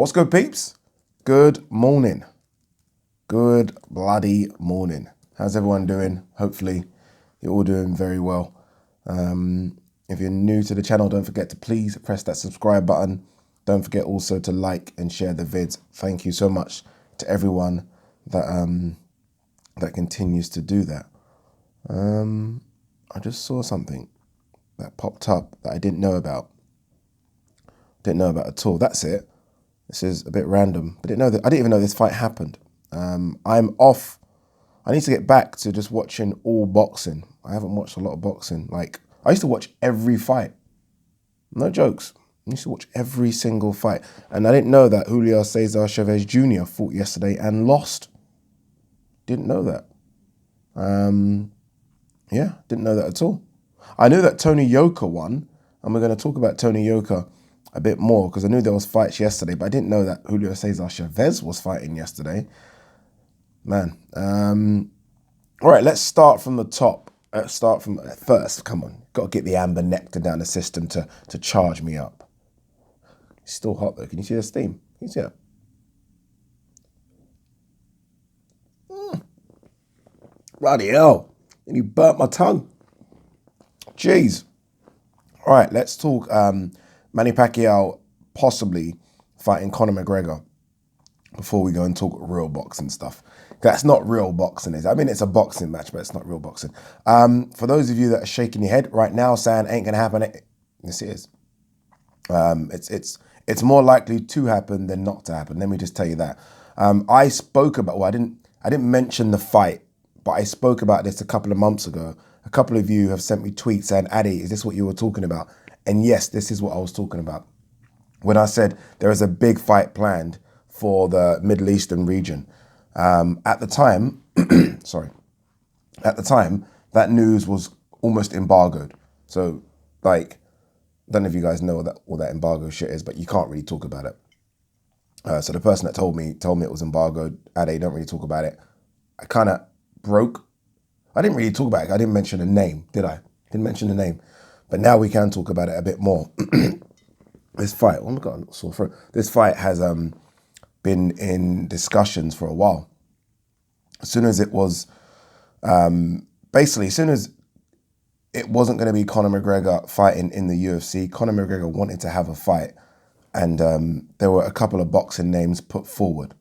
What's good, peeps? Good morning. Good bloody morning. How's everyone doing? Hopefully you're all doing very well. If you're new to the channel, don't forget to please press that subscribe button. Don't forget also to like and share the vids. Thank you so much to everyone that that continues to do that. I just saw something that popped up that I didn't know about. Didn't know about at all. That's it. This is a bit random, but I didn't even know this fight happened. I'm off. I need to get back to just watching all boxing. I haven't watched a lot of boxing. Like, I used to watch every fight. No jokes. I used to watch every single fight. And I didn't know that Julio Cesar Chavez Jr. fought yesterday and lost. Didn't know that. Yeah, didn't know that at all. I knew that Tony Yoka won, and we're going to talk about Tony Yoka a bit more because I knew there was fights yesterday, but I didn't know that Julio Cesar Chavez was fighting yesterday. Man. All right, let's start from the top. Let's start from first. Come on. Got to get the amber nectar down the system to charge me up. It's still hot though. Can you see the steam? Can you see that? Bloody hell. And you burnt my tongue. Jeez. All right, let's talk Manny Pacquiao possibly fighting Conor McGregor before we go and talk real boxing stuff. That's not real boxing, is it? I mean, it's a boxing match, but it's not real boxing. For those of you that are shaking your head right now saying ain't gonna happen, yes, it is. It's more likely to happen than not to happen. Let me just tell you that. I spoke about, well, I didn't mention the fight, but I spoke about this a couple of months ago. A couple of you have sent me tweets saying, Addy, is this what you were talking about? And yes, this is what I was talking about. When I said there is a big fight planned for the Middle Eastern region. At the time, that news was almost embargoed. So, like, I don't know if you guys know what that embargo shit is, but you can't really talk about it. So the person that told me it was embargoed, Addy, don't really talk about it. I kind of broke. I didn't really talk about it. I didn't mention the name, did I? Didn't mention the name. But now we can talk about it a bit more. This fight, oh my God, sore throat. This fight has been in discussions for a while. As soon as it was, as soon as it wasn't going to be Conor McGregor fighting in the UFC, Conor McGregor wanted to have a fight. And there were a couple of boxing names put forward.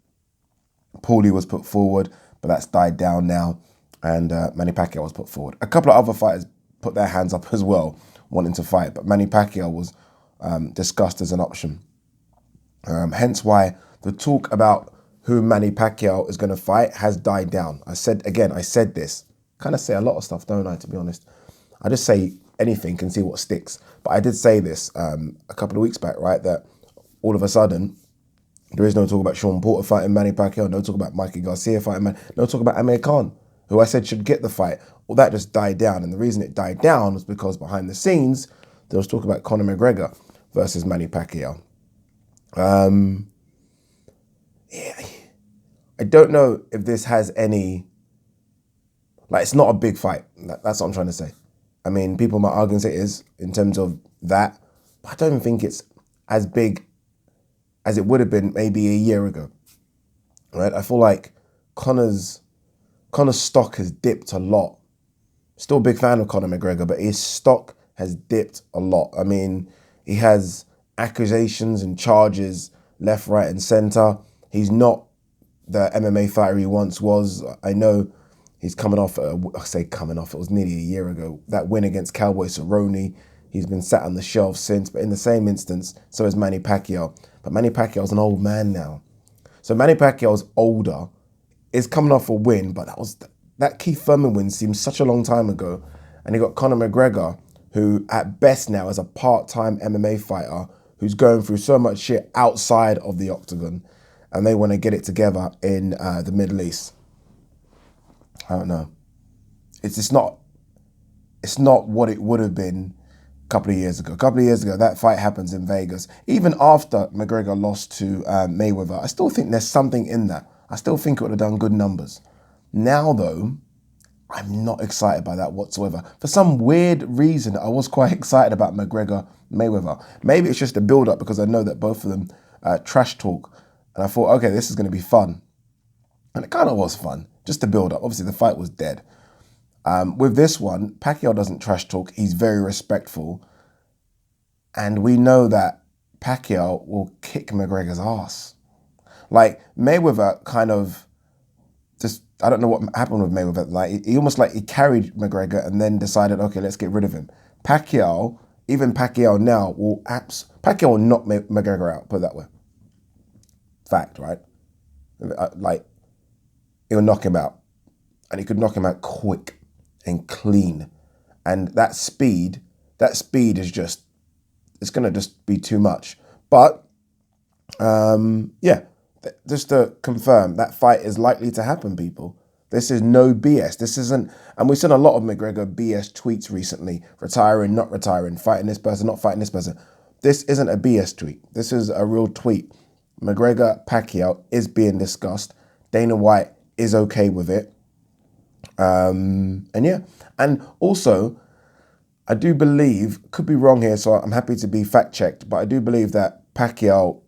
Paulie was put forward, but that's died down now. And Manny Pacquiao was put forward. A couple of other fighters put their hands up as well, wanting to fight. But Manny Pacquiao was discussed as an option. Hence why the talk about who Manny Pacquiao is going to fight has died down. I said this. Kind of say a lot of stuff, don't I, to be honest? I just say anything and see what sticks. But I did say this a couple of weeks back, right? That all of a sudden, there is no talk about Sean Porter fighting Manny Pacquiao, no talk about Mikey Garcia fighting Manny, no talk about Amir Khan, who I said should get the fight. Well, that just died down. And the reason it died down was because behind the scenes, there was talk about Conor McGregor versus Manny Pacquiao. Yeah, I don't know if this has any, like, it's not a big fight. That's what I'm trying to say. I mean, people might argue and say it is in terms of that, but I don't even think it's as big as it would have been maybe a year ago, right? I feel like Conor's stock has dipped a lot. Still a big fan of Conor McGregor, but his stock has dipped a lot. I mean, he has accusations and charges left, right, and center. He's not the MMA fighter he once was. I know he's coming off, it was nearly a year ago, that win against Cowboy Cerrone. He's been sat on the shelf since, but in the same instance, so is Manny Pacquiao. But Manny Pacquiao's an old man now. So Manny Pacquiao's older, is coming off a win, but that Keith Thurman win seems such a long time ago. And he got Conor McGregor, who at best now is a part-time MMA fighter who's going through so much shit outside of the octagon, and they want to get it together in the Middle East. I don't know. It's not what it would have been a couple of years ago. A couple of years ago, that fight happens in Vegas. Even after McGregor lost to Mayweather, I still think there's something in that. I still think it would have done good numbers. Now, though, I'm not excited by that whatsoever. For some weird reason, I was quite excited about McGregor Mayweather. Maybe it's just a build-up because I know that both of them trash talk. And I thought, okay, this is going to be fun. And it kind of was fun, just to build up. Obviously, the fight was dead. With this one, Pacquiao doesn't trash talk. He's very respectful. And we know that Pacquiao will kick McGregor's ass. Like, Mayweather kind of just, I don't know what happened with Mayweather. Like, he almost like he carried McGregor and then decided, okay, let's get rid of him. Pacquiao, even Pacquiao now, Pacquiao will knock McGregor out, put it that way. Fact, right? Like, he'll knock him out. And he could knock him out quick and clean. And that speed is just, it's going to just be too much. But, yeah, just to confirm, that fight is likely to happen, people. This is no BS. This isn't, and we've seen a lot of McGregor BS tweets recently, retiring, not retiring, fighting this person, not fighting this person. This isn't a BS tweet. This is a real tweet. McGregor Pacquiao is being discussed. Dana White is okay with it. And yeah, and also, I do believe, could be wrong here, so I'm happy to be fact checked, but I do believe that Pacquiao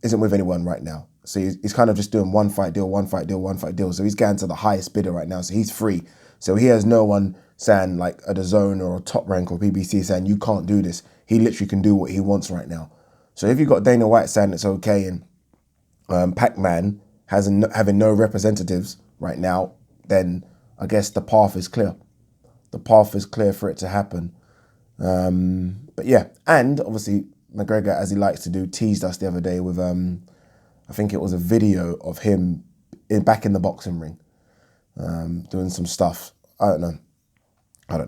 isn't with anyone right now. So he's kind of just doing one fight deal, one fight deal, one fight deal. So he's getting to the highest bidder right now. So he's free. So he has no one saying like at a Zone or a Top Rank or BBC saying you can't do this. He literally can do what he wants right now. So if you've got Dana White saying it's okay and Pac-Man having no representatives right now, then I guess the path is clear. The path is clear for it to happen. But yeah, and obviously McGregor, as he likes to do, teased us the other day with, I think it was a video of him back in the boxing ring, doing some stuff. I don't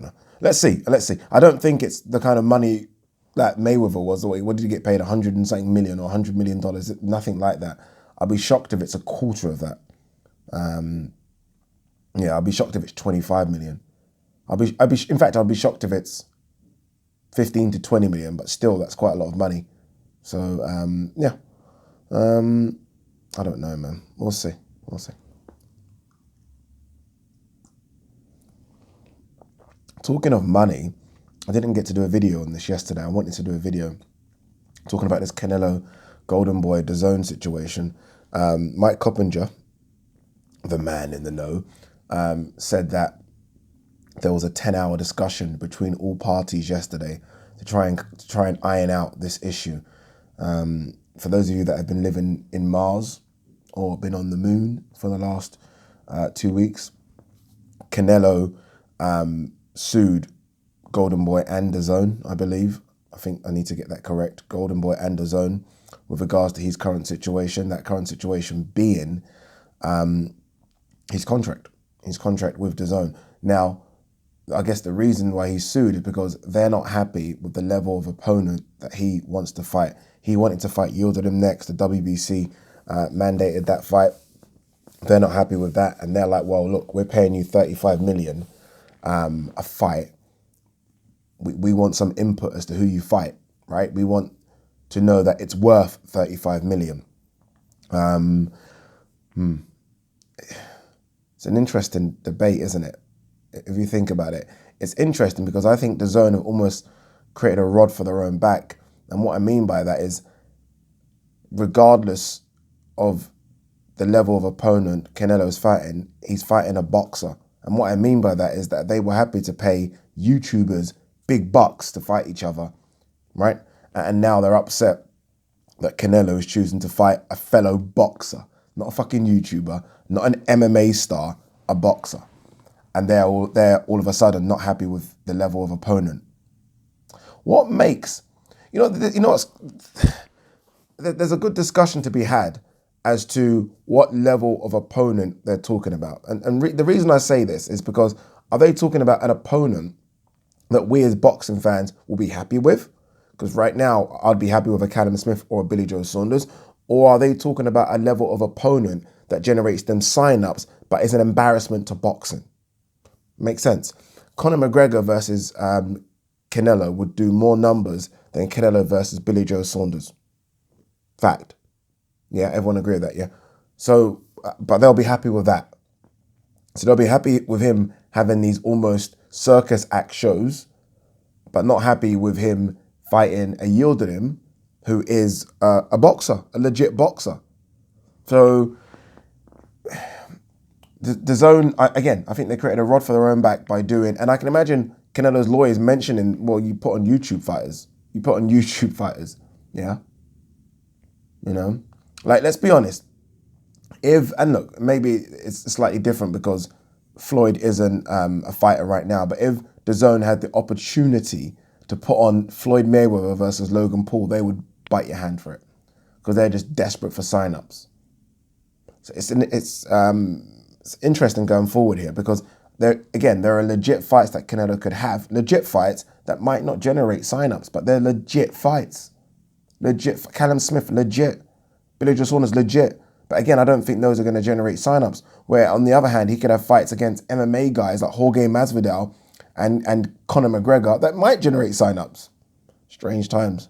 know. Let's see. I don't think it's the kind of money that Mayweather was. What did he get paid? 100 and something million or $100 million? Nothing like that. I'll be shocked if it's a quarter of that. Yeah, I'll be shocked if it's 25 million. In fact, I'll be shocked if it's 15 to 20 million, but still, that's quite a lot of money. So, yeah. I don't know, man. We'll see. Talking of money, I didn't get to do a video on this yesterday. I wanted to do a video talking about this Canelo Golden Boy DAZN situation. Mike Coppinger, the man in the know, said that there was a 10-hour discussion between all parties yesterday to try and iron out this issue. For those of you that have been living in Mars or been on the moon for the last 2 weeks, Canelo sued Golden Boy and DAZN, I believe. I think I need to get that correct. Golden Boy and DAZN with regards to his current situation. That current situation being his contract with DAZN. Now, I guess the reason why he sued is because they're not happy with the level of opponent that he wants to fight. He wanted to fight Yildirim next. The WBC mandated that fight. They're not happy with that. And they're like, well, look, we're paying you 35 million a fight. We want some input as to who you fight, right? We want to know that it's worth 35 million. It's an interesting debate, isn't it? If you think about it, it's interesting because I think DAZN have almost created a rod for their own back. And what I mean by that is, regardless of the level of opponent Canelo's fighting, he's fighting a boxer. And what I mean by that is that they were happy to pay YouTubers big bucks to fight each other, right? And now they're upset that Canelo is choosing to fight a fellow boxer, not a fucking YouTuber, not an MMA star, a boxer. And they're all of a sudden not happy with the level of opponent. What makes, there's a good discussion to be had as to what level of opponent they're talking about. And the reason I say this is because, are they talking about an opponent that we as boxing fans will be happy with? Because right now, I'd be happy with a Callum Smith or a Billy Joe Saunders. Or are they talking about a level of opponent that generates them sign-ups but is an embarrassment to boxing? Makes sense. Conor McGregor versus Canelo would do more numbers than Canelo versus Billy Joe Saunders. Fact. Yeah, everyone agree with that, yeah? So, but they'll be happy with that. So they'll be happy with him having these almost circus act shows, but not happy with him fighting a Yildirim, who is a boxer, a legit boxer. So the zone, again, I think they created a rod for their own back by doing, and I can imagine Canelo's lawyers mentioning, well, you put on YouTube fighters. You put on YouTube fighters, yeah? You know? Like, let's be honest. And look, maybe it's slightly different because Floyd isn't a fighter right now, but if the zone had the opportunity to put on Floyd Mayweather versus Logan Paul, they would bite your hand for it because they're just desperate for signups. So it's interesting going forward here because there are legit fights that Canelo could have, legit fights that might not generate signups, but they're legit fights. Legit. Callum Smith, legit. Billy Joe Saunders, legit. But again, I don't think those are going to generate signups. Where on the other hand, he could have fights against MMA guys like Jorge Masvidal and Conor McGregor that might generate signups. Strange times.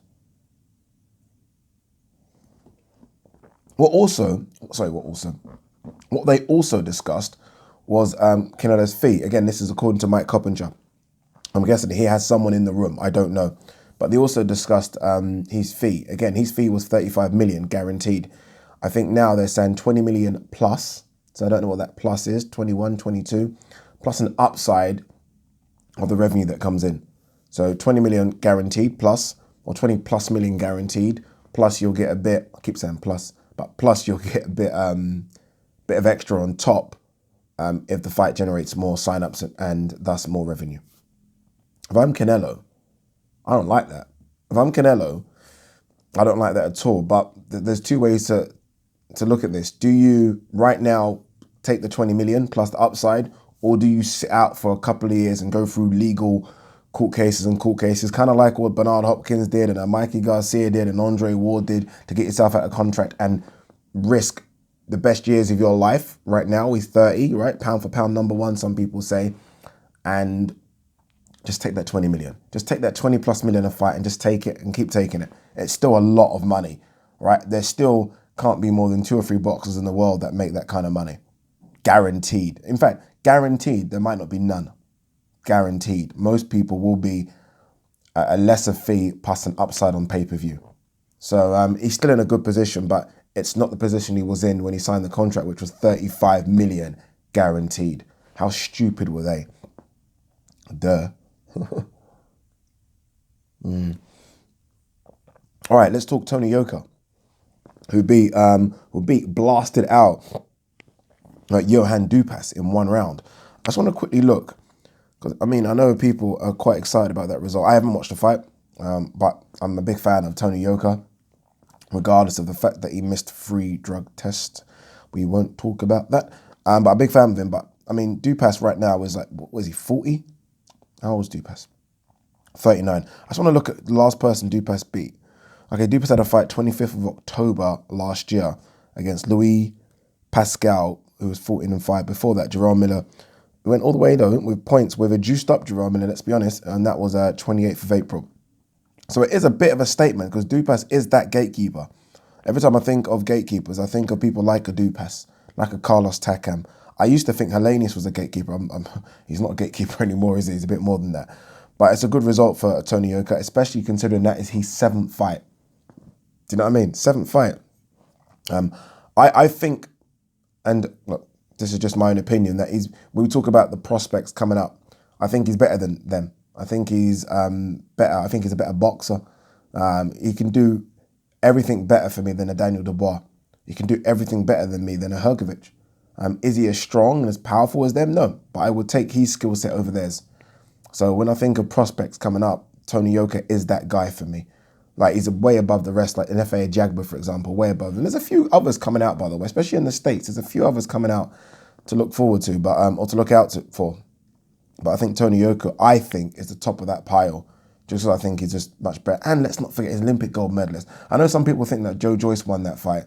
What they also discussed was Canelo's fee. Again, this is according to Mike Coppinger. I'm guessing he has someone in the room. I don't know. But they also discussed his fee. Again, his fee was 35 million guaranteed. I think now they're saying 20 million plus. So I don't know what that plus is, 21, 22, plus an upside of the revenue that comes in. So 20 million guaranteed plus, or 20 plus million guaranteed, plus you'll get a bit, I keep saying plus, but plus you'll get a bit of extra on top if the fight generates more signups and thus more revenue. If I'm Canelo, I don't like that. If I'm Canelo, I don't like that at all. But there's two ways to look at this. Do you right now take the 20 million plus the upside, or do you sit out for a couple of years and go through legal court cases, kind of like what Bernard Hopkins did and Mikey Garcia did and Andre Ward did to get yourself out of contract and risk the best years of your life? Right now, he's 30, right? Pound for pound number one, some people say. And just take that 20 million. Just take that 20 plus million a fight and just take it and keep taking it. It's still a lot of money, right? There still can't be more than 2 or 3 boxers in the world that make that kind of money. Guaranteed. In fact, guaranteed, there might not be none. Guaranteed. Most people will be a lesser fee plus an upside on pay-per-view. So he's still in a good position, but it's not the position he was in when he signed the contract, which was 35 million guaranteed. How stupid were they? Duh. All right, let's talk Tony Yoka, who beat blasted out Johan Dupas in 1 round. I just want to quickly look, because I know people are quite excited about that result. I haven't watched the fight, but I'm a big fan of Tony Yoka, regardless of the fact that he missed 3 drug tests. We won't talk about that. But I'm a big fan of him. But Dupas right now is like, what was he, 40? How old was Dupas? 39. I just want to look at the last person Dupas beat. Okay, Dupas had a fight 25th of October last year against Louis Pascal, who was 14-5. Before that, Jerome Miller. We went all the way, though, with points with a juiced up Jerome Miller, let's be honest, and that was 28th of April. So it is a bit of a statement because Dupas is that gatekeeper. Every time I think of gatekeepers, I think of people like a Dupas, like a Carlos Takam. I used to think Hellenius was a gatekeeper. He's not a gatekeeper anymore, is he? He's a bit more than that. But it's a good result for Tony Yoka, especially considering that is his 7th fight. Do you know what I mean? 7th fight. I think, and look, this is just my own opinion, that when we talk about the prospects coming up, I think he's better than them. I think he's better. I think he's a better boxer. He can do everything better for me than a Daniel Dubois. He can do everything better than me than a Hergovic. Is he as strong and as powerful as them? No, but I would take his skill set over theirs. So when I think of prospects coming up, Tony Yoka is that guy for me. Like, he's way above the rest, like an F.A. Jagba, for example, way above. And there's a few others coming out, by the way, especially in the States. There's a few others coming out to look forward to, but or to look out for. But I think Tony Yoka, is the top of that pile, just because I think he's just much better. And let's not forget his Olympic gold medalist. I know some people think that Joe Joyce won that fight.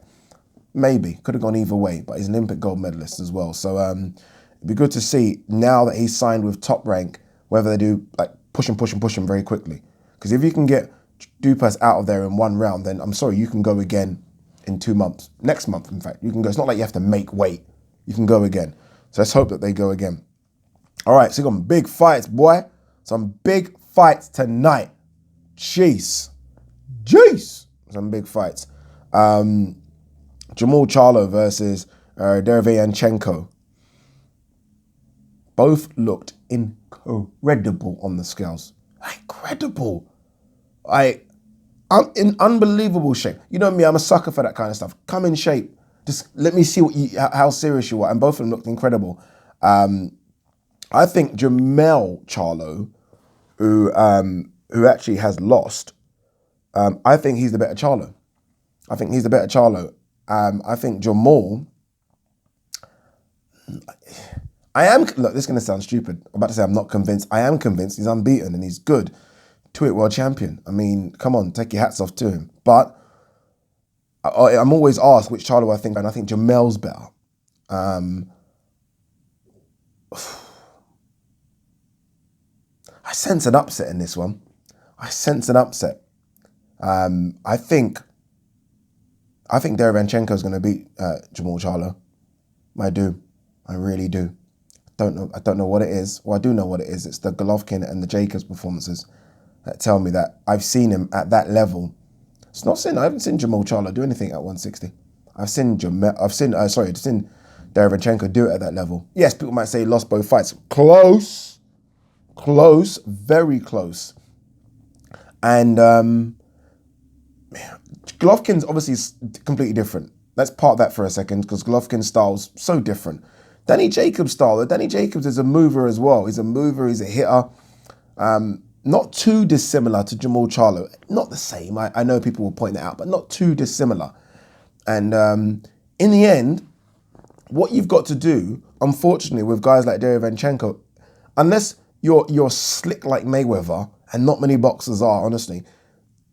Maybe. Could have gone either way, but he's an Olympic gold medalist as well. So it'd be good to see, now that he's signed with Top Rank, whether they do like push him very quickly. Because if you can get Dupas out of there in 1 round, then I'm sorry, you can go again in 2 months. Next month, in fact, you can go. It's not like you have to make weight. You can go again. So let's hope that they go again. All right, so we got big fights, boy. Some big fights tonight. Jeez. Some big fights. Jamal Charlo versus Derevyanchenko. Both looked incredible on the scales. Incredible. I'm in unbelievable shape. You know me, I'm a sucker for that kind of stuff. Come in shape. Just let me see how serious you are. And both of them looked incredible. I think Jamal Charlo, who actually has lost, I think he's the better Charlo. I think Jamal, look, this is going to sound stupid. I'm about to say I'm not convinced. I am convinced he's unbeaten and he's good. Two-weight world champion. I mean, come on, take your hats off to him. But I'm always asked which Charlo I think, and I think Jamal's better. I sense an upset in this one. I think Derevyanchenko is going to beat Jamal Charlo. I do. I really do. I don't know what it is. Well, I do know what it is. It's the Golovkin and the Jacobs performances that tell me that I've seen him at that level. It's not sin. I haven't seen Jamal Charlo do anything at 160. I've seen Derevyanchenko do it at that level. Yes, people might say he lost both fights. Close, very close. And Golovkin's obviously completely different. Let's park that for a second because Golovkin's style's so different. Danny Jacobs' style. Danny Jacobs is a mover as well. He's a mover. He's a hitter. Not too dissimilar to Jamal Charlo. Not the same. I know people will point that out, but not too dissimilar. And in the end, what you've got to do, unfortunately, with guys like Derevyanchenko, unless you're slick like Mayweather, and not many boxers are, honestly,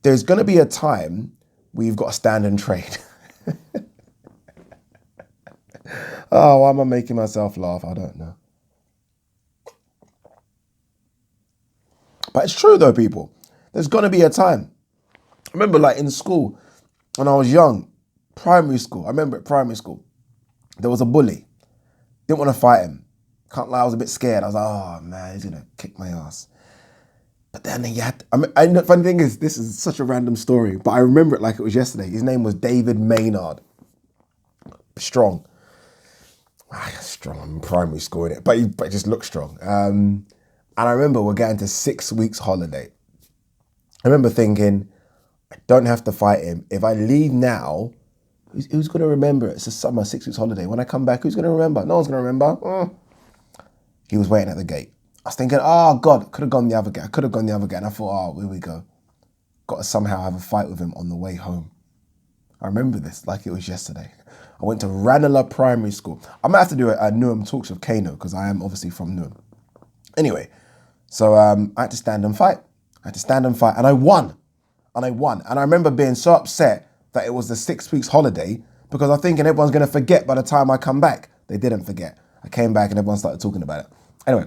there's going to be a time where you've got to stand and trade. Oh, why am I making myself laugh? I don't know. But it's true though, people. There's going to be a time. I remember like in school, when I was young, primary school, there was a bully. Didn't want to fight him. Can't lie, I was a bit scared. I was like, oh man, he's going to kick my ass. But then he had, the funny thing is, this is such a random story, but I remember it like it was yesterday. His name was David Maynard. Strong. Strong, I'm in primary school, innit? But he just looked strong. And I remember we're getting to 6 weeks holiday. I remember thinking, I don't have to fight him. If I leave now, who's going to remember it? It's a summer, 6 weeks holiday. When I come back, who's going to remember? No one's going to remember. He was waiting at the gate. I was thinking, oh God, could have gone the other gate. And I thought, oh, here we go. Got to somehow have a fight with him on the way home. I remember this like it was yesterday. I went to Ranelagh Primary School. I might have to do a Newham Talks with Kano because I am obviously from Newham. Anyway, so I had to stand and fight. And I won. And I remember being so upset that it was the 6 weeks holiday because I'm thinking everyone's going to forget by the time I come back. They didn't forget. I came back and everyone started talking about it. Anyway,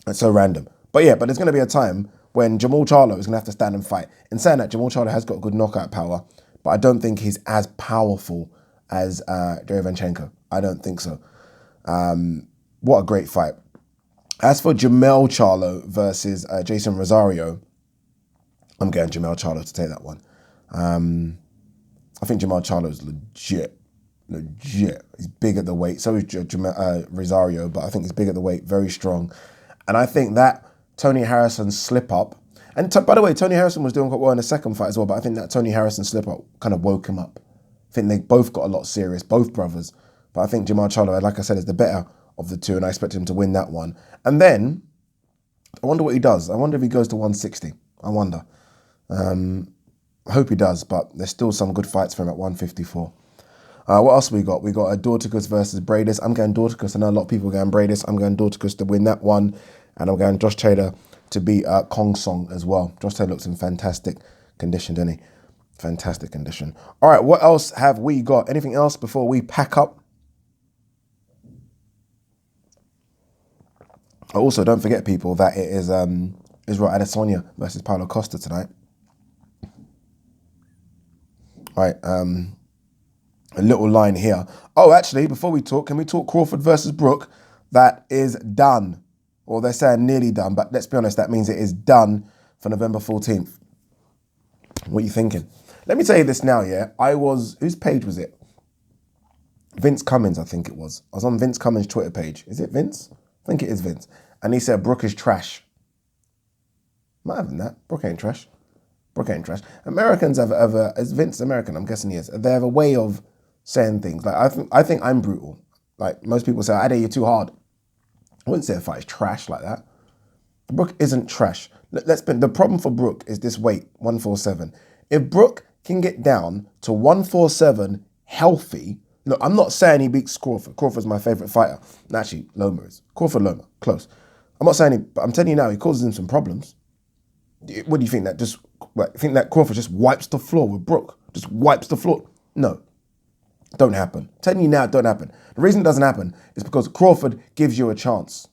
it's so random. But there's going to be a time when Jamal Charlo is going to have to stand and fight. In saying that, Jamal Charlo has got good knockout power, but I don't think he's as powerful as Derevyanchenko. I don't think so. What a great fight. As for Jamal Charlo versus Jason Rosario, I'm getting Jamal Charlo to take that one. I think Jamal Charlo is legit. He's big at the weight. So is Rosario, but I think he's big at the weight, very strong. And I think that Tony Harrison slip up, and by the way, Tony Harrison was doing quite well in the second fight as well, but I think that Tony Harrison slip up kind of woke him up. I think they both got a lot serious, both brothers. But I think Jamal Charlo, like I said, is the better of the two, and I expect him to win that one. And then, I wonder what he does. I wonder if he goes to 160. I wonder. I hope he does, but there's still some good fights for him at 154. What else we got? We got Dorticus versus Bradis. I'm going Dorticus. I know a lot of people are going Bradis. I'm going Dorticus to win that one. And I'm going Josh Taylor to beat Kong Song as well. Josh Taylor looks in fantastic condition, doesn't he? Fantastic condition. All right, what else have we got? Anything else before we pack up? Also, don't forget, people, that it is Israel Adesanya versus Paulo Costa tonight. All right, a little line here. Oh, actually, before we talk, can we talk Crawford versus Brook? That is done. Well, they're saying nearly done, but let's be honest, that means it is done for November 14th. What are you thinking? Let me tell you this now, yeah. Whose page was it? Vince Cummins, I think it was. I was on Vince Cummins' Twitter page. Is it Vince? I think it is Vince. And he said Brook is trash. Might have been that. Brook ain't trash. Brook ain't trash. Americans have is Vince American? I'm guessing he is. They have a way of saying things. Like I think I'm brutal. Like most people say, Ade, you're too hard. I wouldn't say a fight is trash like that. Brook isn't trash. The problem for Brook is this weight, 147. If Brook can get down to 147 healthy, look, I'm not saying he beats Crawford. Crawford's my favorite fighter. Actually, Loma is. Crawford, Loma, close. I'm not saying but I'm telling you now, he causes him some problems. What do you think? Think that Crawford just wipes the floor with Brook? Just wipes the floor? No, don't happen. I'm telling you now, it don't happen. The reason it doesn't happen is because Crawford gives you a chance.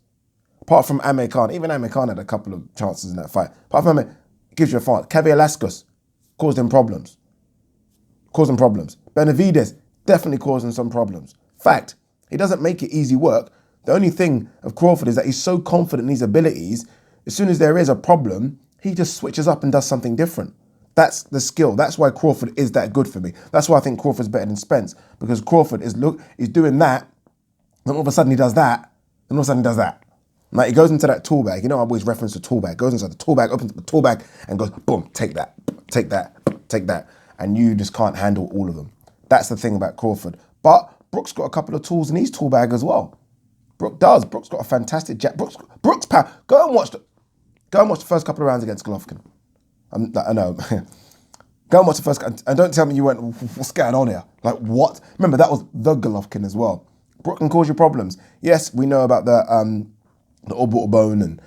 Apart from Amir Khan, even Amir Khan had a couple of chances in that fight. Apart from Amir, it gives you a fight. Velasquez caused him problems. Benavidez definitely causing some problems. Fact, he doesn't make it easy work. The only thing of Crawford is that he's so confident in his abilities, as soon as there is a problem, he just switches up and does something different. That's the skill. That's why Crawford is that good for me. That's why I think Crawford's better than Spence, because Crawford he's doing that, then all of a sudden he does that, then all of a sudden he does that. Like he goes into that tool bag. You know, I always reference the tool bag. Goes inside the tool bag, opens up the tool bag, and goes, boom, take that, take that, take that. And you just can't handle all of them. That's the thing about Crawford. But Brook's got a couple of tools in his tool bag as well. Brook does. Brook's got a fantastic jab. Brook's power. Go and watch the first couple of rounds against Golovkin. I know. Go and watch the first, and don't tell me you went, what's going on here? Like, what? Remember, that was the Golovkin as well. Brook can cause you problems. Yes, we know about the orbital bone and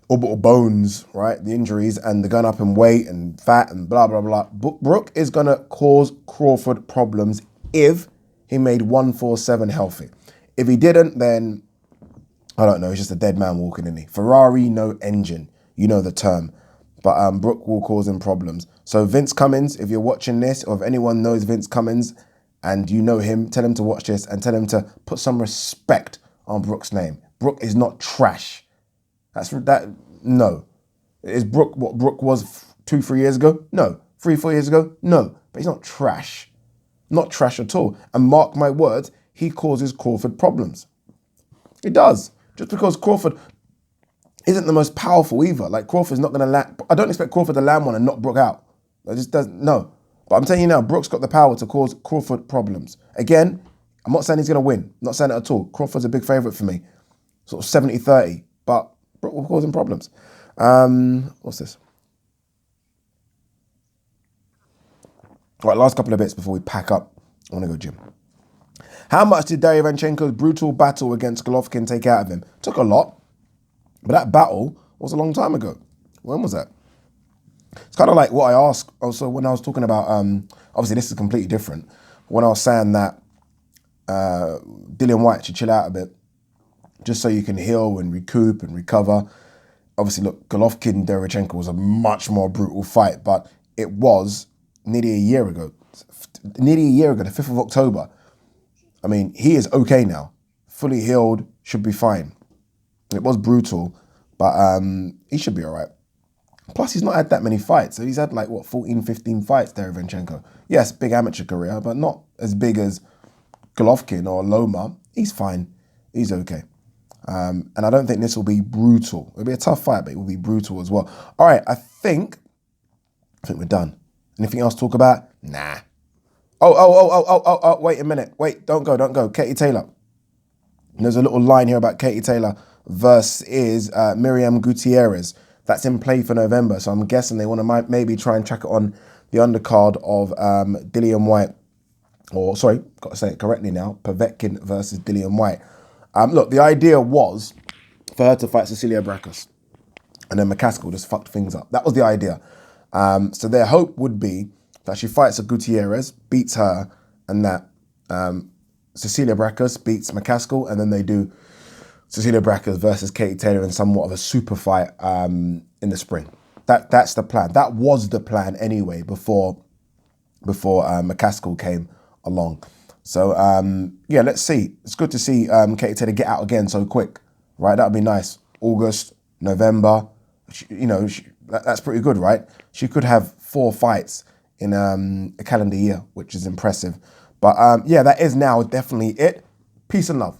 orbital bones, right? The injuries and the going up in weight and fat and blah, blah, blah. Brook is going to cause Crawford problems if he made 147 healthy. If he didn't, then, I don't know, he's just a dead man walking in here. Ferrari, no engine. You know the term. But Brook will cause him problems. So Vince Cummins, if you're watching this, or if anyone knows Vince Cummins and you know him, tell him to watch this and tell him to put some respect on Brook's name. Brook is not trash. No. Is Brook what Brook was 2-3 years ago? No. 3-4 years ago? No. But he's not trash. Not trash at all. And mark my words, he causes Crawford problems. He does. Just because Crawford isn't the most powerful either. Like Crawford's not going to land. I don't expect Crawford to land one and knock Brook out. That just doesn't. No. But I'm telling you now, Brook's got the power to cause Crawford problems. Again, I'm not saying he's going to win. I'm not saying it at all. Crawford's a big favourite for me. Sort of 70-30. But Brook will cause him problems. What's this? All right, last couple of bits before we pack up. I want to go gym. How much did Derevyanchenko's brutal battle against Golovkin take out of him? Took a lot. But that battle was a long time ago. When was that? It's kind of like what I asked also when I was talking about, obviously this is completely different. When I was saying that Dillian Whyte should chill out a bit, just so you can heal and recoup and recover. Obviously, look, Golovkin-Derevyanchenko was a much more brutal fight, but it was nearly a year ago. The 5th of October. I mean, he is okay now. Fully healed, should be fine. It was brutal, but he should be all right. Plus, he's not had that many fights. So he's had 14, 15 fights, Derevyanchenko. Yes, big amateur career, but not as big as Golovkin or Loma. He's fine. He's okay. And I don't think this will be brutal. It'll be a tough fight, but it will be brutal as well. All right, I think we're done. Anything else to talk about? Nah. Oh, wait a minute. Wait, don't go. Katie Taylor. There's a little line here about Katie Taylor versus Miriam Gutierrez. That's in play for November. So I'm guessing they want to maybe try and track it on the undercard of Dillian Whyte. Or, sorry, got to say it correctly now. Povetkin versus Dillian Whyte. Look, the idea was for her to fight Cecilia Braekhus. And then McCaskill just fucked things up. That was the idea. So their hope would be that she fights a Gutierrez, beats her, and that Cecilia Braekhus beats McCaskill, and then they do Cecilia Braekhus versus Katie Taylor in somewhat of a super fight in the spring. That's the plan. That was the plan anyway before McCaskill came along. So yeah, let's see. It's good to see Katie Taylor get out again so quick, right? That would be nice. August, November, that's pretty good, right? She could have 4 fights in a calendar year, which is impressive. But yeah, that is now definitely it. Peace and love.